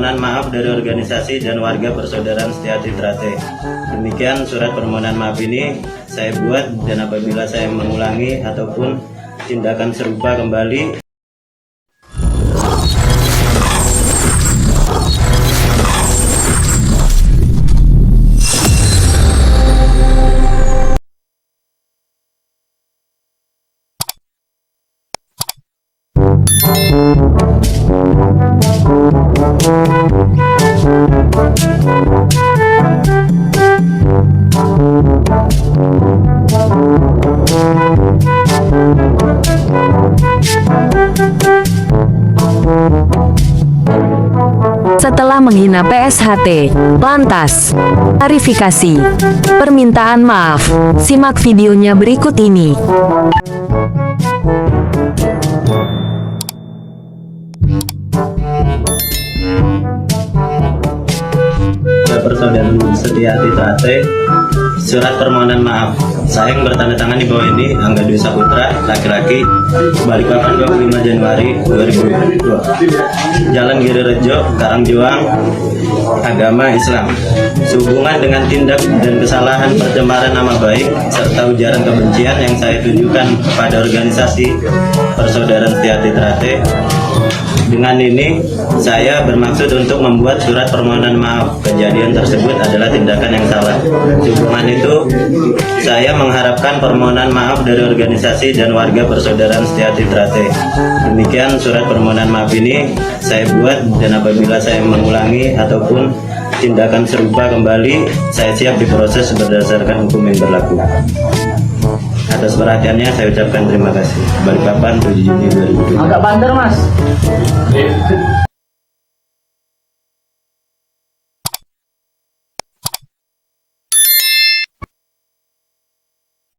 permohonan maaf dari organisasi dan warga Persaudaraan Setiati Trate. Demikian surat permohonan maaf ini saya buat, dan apabila saya mengulangi ataupun tindakan serupa kembali, Setelah menghina PSHT, lantas klarifikasi, permintaan maaf. Simak videonya berikut ini. Persaudaraan Setiati Trate, surat permohonan maaf. Saya yang bertanda tangan di bawah ini Angga Dwi Saputra, laki-laki, Balikpapan 25 Januari 2022. Jalan Girirejo, Karangjuang, agama Islam. Sehubungan dengan tindak dan kesalahan pencemaran nama baik serta ujaran kebencian yang saya tujukan kepada organisasi Persaudaraan Setiati Trate, dengan ini saya bermaksud untuk membuat surat permohonan maaf. Kejadian tersebut adalah tindakan yang salah. Sehubungan itu saya mengharapkan permohonan maaf dari organisasi dan warga Persaudaraan Setiati Trate. Demikian surat permohonan maaf ini saya buat, dan apabila saya mengulangi ataupun tindakan serupa kembali, saya siap diproses berdasarkan hukum yang berlaku. Atas perhatiannya saya ucapkan terima kasih. Balikpapan 7 Juni 2022. Agak banter, Mas.